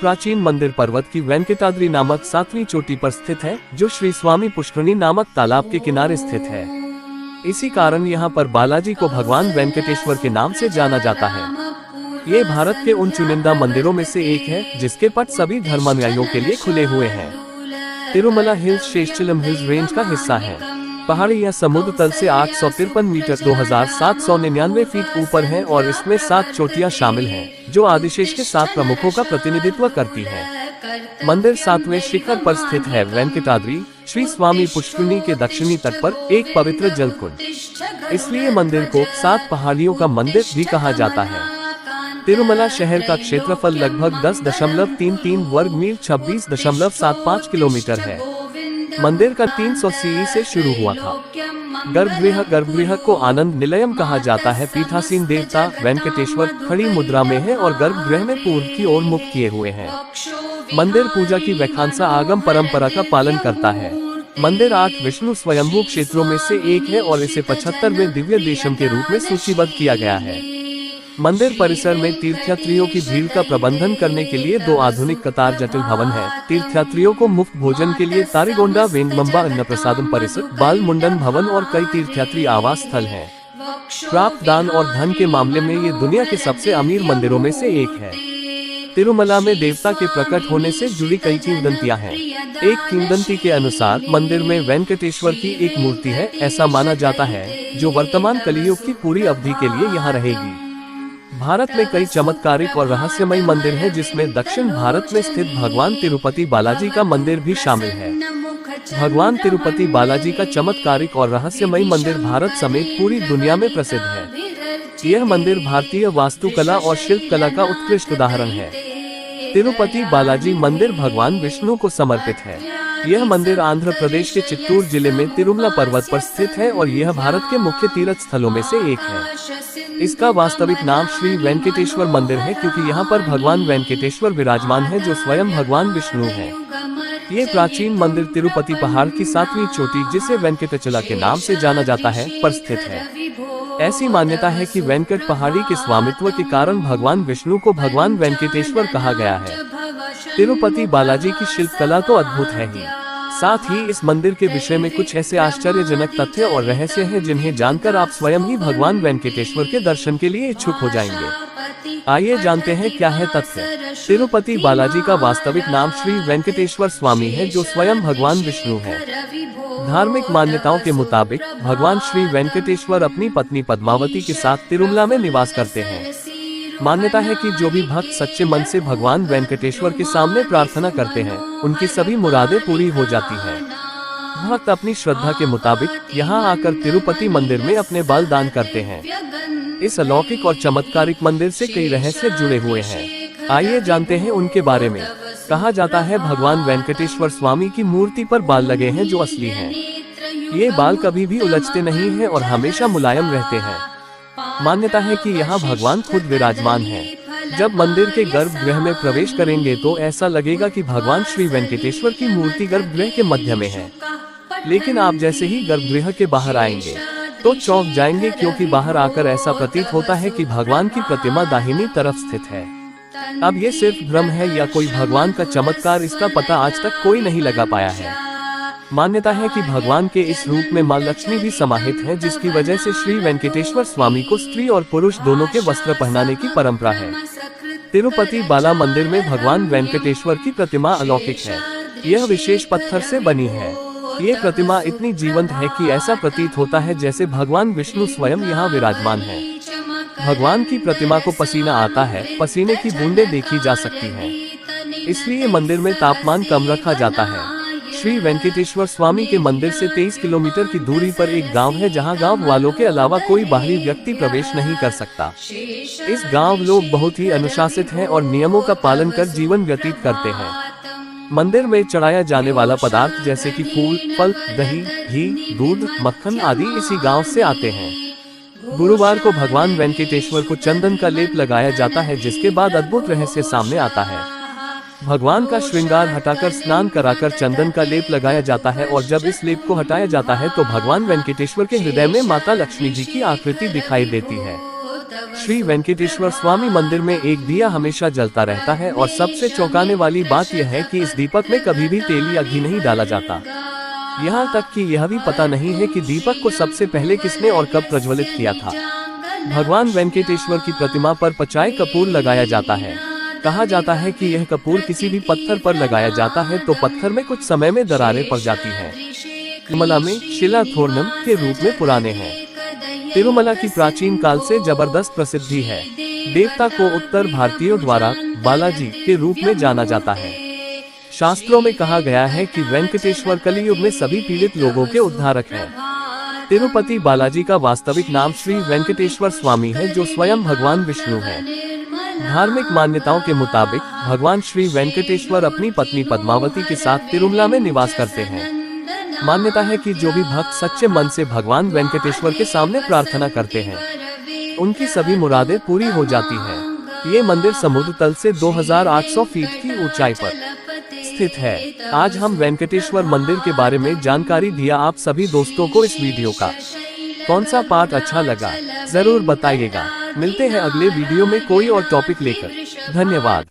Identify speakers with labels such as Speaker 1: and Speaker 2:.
Speaker 1: प्राचीन मंदिर पर्वत की वेंकटाद्रि नामक 7वीं चोटी पर स्थित है, जो श्री स्वामी पुष्करणी नामक तालाब के किनारे स्थित है। इसी कारण यहाँ पर बालाजी को भगवान वेंकटेश्वर के नाम से जाना जाता है। ये भारत के उन चुनिंदा मंदिरों में से एक है जिसके पट सभी धर्मानुयायियों के लिए खुले हुए हैं। Tirumala hills Seshachalam hills range का हिस्सा है। पहाड़ी या समुद्र तल से 853 मीटर 2799 फीट ऊपर है और इसमें 7 चोटियां शामिल हैं, जो आदिशेष के 7 प्रमुखों का प्रतिनिधित्व करती है। मंदिर 7वें शिखर पर स्थित है। वेंकटाद्रि श्री स्वामी पुष्करणी के दक्षिणी तट पर एक पवित्र जलकुंड, इसलिए मंदिर को 7 पहाड़ियों का मंदिर भी कहा जाता है। तिरुमला शहर का क्षेत्रफल लगभग 10.33 वर्ग मील 26.75 किलोमीटर है। मंदिर का 300 CE से शुरू हुआ था। गर्भगृह को आनंद निलयम कहा जाता है। पीठासीन देवता वेंकटेश्वर खड़ी मुद्रा में है और गर्भगृह में पूर्व की ओर मुख किए हुए हैं। मंदिर पूजा की वैखांसा आगम परंपरा का पालन करता है। मंदिर 8 विष्णु स्वयंभू क्षेत्रों में से एक है और इसे 75वें दिव्य देशम के रूप में सूचीबद्ध किया गया है। मंदिर परिसर में तीर्थयात्रियों की भीड़ का प्रबंधन करने के लिए 2 आधुनिक कतार जटिल भवन है। तीर्थयात्रियों को मुफ्त भोजन के लिए तारीगोंडा वेंगमंबा अन्न प्रसादम परिसर, बाल मुंडन भवन और कई तीर्थयात्री आवास स्थल हैं। प्राप्त दान और धन के मामले में ये दुनिया के सबसे अमीर मंदिरों में से एक है। तिरुमला में देवता के प्रकट होने से जुड़ी कई किंवदंतियां हैं। एक किंवदंती के अनुसार मंदिर में वेंकटेश्वर की एक मूर्ति है। ऐसा माना जाता है जो वर्तमान कलियुग की पूरी अवधि के लिए यहाँ रहेगी। भारत में कई चमत्कारिक और रहस्यमय मंदिर हैं, जिसमें दक्षिण भारत में स्थित भगवान तिरुपति बालाजी का मंदिर भी शामिल है। भगवान तिरुपति बालाजी का चमत्कारिक और रहस्यमय मंदिर भारत समेत पूरी दुनिया में प्रसिद्ध है। यह मंदिर भारतीय वास्तुकला और शिल्पकला का उत्कृष्ट उदाहरण है। तिरुपति बालाजी मंदिर भगवान विष्णु को समर्पित है। यह मंदिर आंध्र प्रदेश के चित्तूर जिले में तिरुमला पर्वत पर स्थित है और यह भारत के मुख्य तीर्थ स्थलों में से एक है। इसका वास्तविक नाम श्री वेंकटेश्वर मंदिर है, क्योंकि यहाँ पर भगवान वेंकटेश्वर विराजमान है, जो स्वयं भगवान विष्णु है। ये प्राचीन मंदिर तिरुपति पहाड़ की 7वीं चोटी, जिसे वेंकटाचला के नाम से जाना जाता है, पर स्थित है। ऐसी मान्यता है कि वेंकट पहाड़ी के स्वामित्व के कारण भगवान विष्णु को भगवान वेंकटेश्वर कहा गया है। तिरुपति बालाजी की शिल्पकला तो अद्भुत है ही, साथ ही इस मंदिर के विषय में कुछ ऐसे आश्चर्यजनक तथ्य और रहस्य हैं जिन्हें जानकर आप स्वयं ही भगवान वेंकटेश्वर के दर्शन के लिए इच्छुक हो जाएंगे। आइए जानते हैं क्या है तथ्य। तिरुपति बालाजी का वास्तविक नाम श्री वेंकटेश्वर स्वामी है, जो स्वयं भगवान विष्णु है। धार्मिक मान्यताओं के मुताबिक भगवान श्री वेंकटेश्वर अपनी पत्नी पद्मावती के साथ तिरुमला में निवास करते हैं। मान्यता है कि जो भी भक्त सच्चे मन से भगवान वेंकटेश्वर के सामने प्रार्थना करते हैं, उनकी सभी मुरादें पूरी हो जाती हैं। भक्त अपनी श्रद्धा के मुताबिक यहाँ आकर तिरुपति मंदिर में अपने बल दान करते हैं। इस अलौकिक और चमत्कारिक मंदिर से कई रहस्य जुड़े हुए हैं। आइए जानते हैं उनके बारे में। कहा जाता है भगवान वेंकटेश्वर स्वामी की मूर्ति पर बाल लगे हैं जो असली हैं। ये बाल कभी भी उलझते नहीं हैं और हमेशा मुलायम रहते हैं। मान्यता है कि यहाँ भगवान खुद विराजमान हैं। जब मंदिर के गर्भगृह में प्रवेश करेंगे तो ऐसा लगेगा कि भगवान श्री वेंकटेश्वर की मूर्ति गर्भगृह के मध्य में है। लेकिन आप जैसे ही गर्भगृह के बाहर आएंगे तो चौंक जाएंगे, क्योंकि बाहर आकर ऐसा प्रतीत होता है कि भगवान की प्रतिमा दाहिनी तरफ स्थित है। अब ये सिर्फ भ्रम है या कोई भगवान का चमत्कार, इसका पता आज तक कोई नहीं लगा पाया है। मान्यता है कि भगवान के इस रूप में मां लक्ष्मी भी समाहित है, जिसकी वजह से श्री वेंकटेश्वर स्वामी को स्त्री और पुरुष दोनों के वस्त्र पहनाने की परंपरा है। तिरुपति बाला मंदिर में भगवान वेंकटेश्वर की प्रतिमा अलौकिक है। यह विशेष पत्थर से बनी है। ये प्रतिमा इतनी जीवंत है कि ऐसा प्रतीत होता है जैसे भगवान विष्णु स्वयं यहाँ विराजमान है। भगवान की प्रतिमा को पसीना आता है, पसीने की बूंदें देखी जा सकती हैं। इसलिए मंदिर में तापमान कम रखा जाता है। श्री वेंकटेश्वर स्वामी के मंदिर से 23 किलोमीटर की दूरी पर एक गांव है, जहां गांव वालों के अलावा कोई बाहरी व्यक्ति प्रवेश नहीं कर सकता। इस गांव लोग बहुत ही अनुशासित हैं और नियमों का पालन कर जीवन व्यतीत करते हैं। मंदिर में चढ़ाया जाने वाला पदार्थ जैसे कि फूल, फल, दही, घी, दूध, मक्खन आदि इसी गांव से आते हैं। गुरुवार को भगवान वेंकटेश्वर को चंदन का लेप लगाया जाता है, जिसके बाद अद्भुत रहस्य सामने आता है। भगवान का श्रृंगार हटाकर स्नान कराकर चंदन का लेप लगाया जाता है और जब इस लेप को हटाया जाता है तो भगवान वेंकटेश्वर के हृदय में माता लक्ष्मी जी की आकृति दिखाई देती है। श्री वेंकटेश्वर स्वामी मंदिर में एक दिया हमेशा जलता रहता है और सबसे चौंकाने वाली बात यह है कि इस दीपक में कभी भी तेल या घी नहीं डाला जाता। यहाँ तक कि यह भी पता नहीं है कि दीपक को सबसे पहले किसने और कब प्रज्वलित किया था। भगवान वेंकटेश्वर की प्रतिमा पर पचाई कपूर लगाया जाता है। कहा जाता है कि यह कपूर किसी भी पत्थर पर लगाया जाता है तो पत्थर में कुछ समय में दरारें पड़ जाती हैं। तिरुमला में शिलाथोरणम के रूप में पुराने हैं। तिरुमला की प्राचीन काल से जबरदस्त प्रसिद्धि है। देवता को उत्तर भारतीयों द्वारा बालाजी के रूप में जाना जाता है। शास्त्रों में कहा गया है कि वेंकटेश्वर कलियुग में सभी पीड़ित लोगों के उद्धारक हैं। तिरुपति बालाजी का वास्तविक नाम श्री वेंकटेश्वर स्वामी है, जो स्वयं भगवान विष्णु है। धार्मिक मान्यताओं के मुताबिक भगवान श्री वेंकटेश्वर अपनी पत्नी पद्मावती के साथ तिरुमला में निवास करते हैं। मान्यता है कि जो भी भक्त सच्चे मन से भगवान वेंकटेश्वर के सामने प्रार्थना करते हैं, उनकी सभी मुरादें पूरी हो जाती हैं। ये मंदिर समुद्र तल से 2800 फीट की ऊंचाई पर स्थित है। आज हम वेंकटेश्वर मंदिर के बारे में जानकारी दिया। आप सभी दोस्तों को इस वीडियो का कौन सा पार्ट अच्छा लगा जरूर बताइएगा। मिलते हैं अगले वीडियो में कोई और टॉपिक लेकर। धन्यवाद।